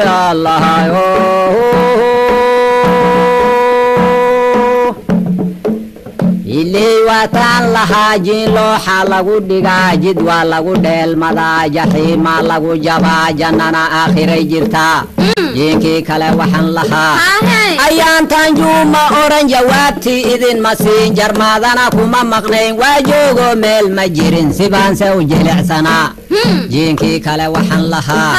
يا الله اللي وطن لها جيلو حلقو دقا جدوى لقو ديل مدى جحيما لقو جبا جننا آخر جرتا جينكي كلا وحن لها أيان تنجوم أوران جوابتي إذن مسين جرمادنا كما مقنين واجوغو ميل مجرين سبان سو جلع سنا جينكي كلا وحن لها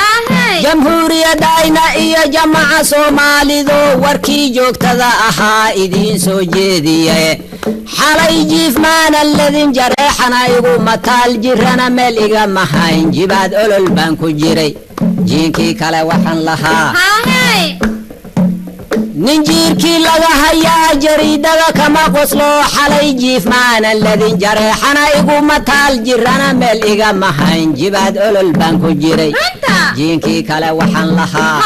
جمهورية داينا إيا جماعة سومالي ذو وركي جوكتذا أها إذين سو جيدية حالي جيف مان الذين جريحنا يقو متال جرنا ملقا محاين جباد أولو البانكو جيري جينكي كلا وحن لها ننجيركي لغا هيا جريدة كما قصلو حالي جيف مان الذين جريحنا يقو متال جرنا ملقا محاين جباد أولو البانكو جيري جينكي كلا وحن لها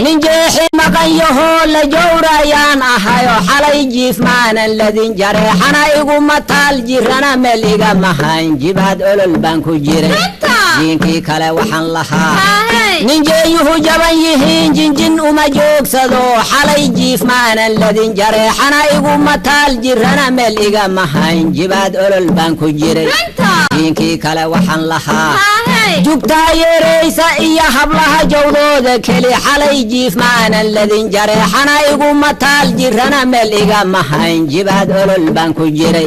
ننجيحي مقايهو لجورا يان أحايو حالي جيف مان الذين جريحنا يقو متال جرنا ملقا محاين جباد أولو البانكو جيري جينكي كلا وحن لها ننجيهو جبايهين جنجن ومجوك سدو حالي جيف مان الذين جريحنا يقو متال جرنا ملقا محاين جباد أولو البانكو جيري جينكي كلا وحن لها جوكتا يريسا إيا حبلها جودو كلي حالي جيف معنا الذين جريحنا يقو متال جرنا ملقا محاين جباد أولو البانكو جيري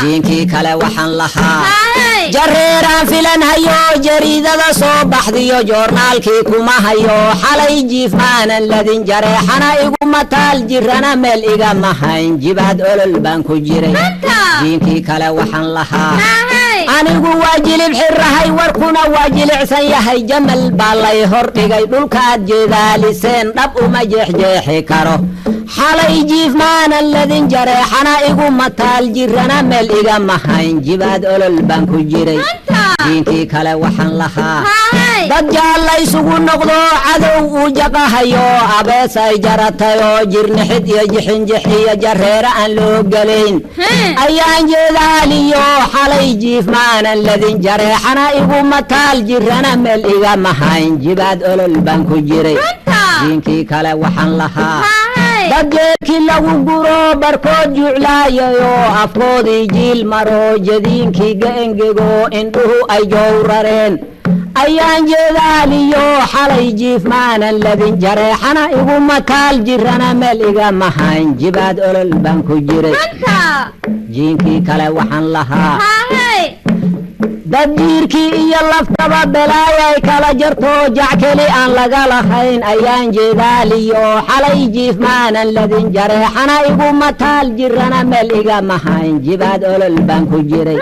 جينكي كلا وحن لها جريران فلان هيو جريدة صوبح ديو جورنالكي كما هيو حالي جيف معنا الذين جريحنا يقو متال جرنا ملقا محاين جباد أولو البانكو جيري جينكي كلا وحن لها anigu waajilib xirahay warkuna waajilicsan yahay jamal baa lay hordhigay dhulkaad jeedaaliseen dhab uma jeexjeexi karo xalay jiif maana ladin jareexana igu mataal jirana meel iga mahayn jibaad olol baan ku jiray diinkii kale waxaan lahaa dad jaalay isugu noqdo cadow uu jaqahayo abeesay jaratayoo jirnixid iyo jixinjixiyo jareera aan loo gelayn ayaan jeedaaliyo xalay jiif maana ladin jareexana igu mataal jirana meel iga mahayn jibaad olol baan ku jiray diinkii kale waxaan lahaa dad jeelkii lagu guro barkood juclaayayo afkoodii jiil maro jadiinkii gaengego indhuhu ay jowrareen ayaan jeedaaliyo xalay jiif maanan ladin jareexana igu mataal jirana meel iga mahayn jibaad olol baan ku jiray jiinkii kale waxaan lahaa dad jiirkii iyo laftaba belaayay kala jarto jackeli aan laga lahayn ayaan jeedaaliyo xalay jiif maanan ladin jareexana igu mataal jirana meel iga mahayn jibaad olol baan ku jiray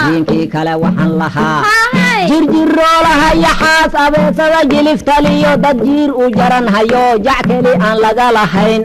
jiinkii kale waxaan lahaa jirjiroolaha yaxaas abeesada jiliftaliyo dad jiir u jaran hayo jackeli aan laga lahayn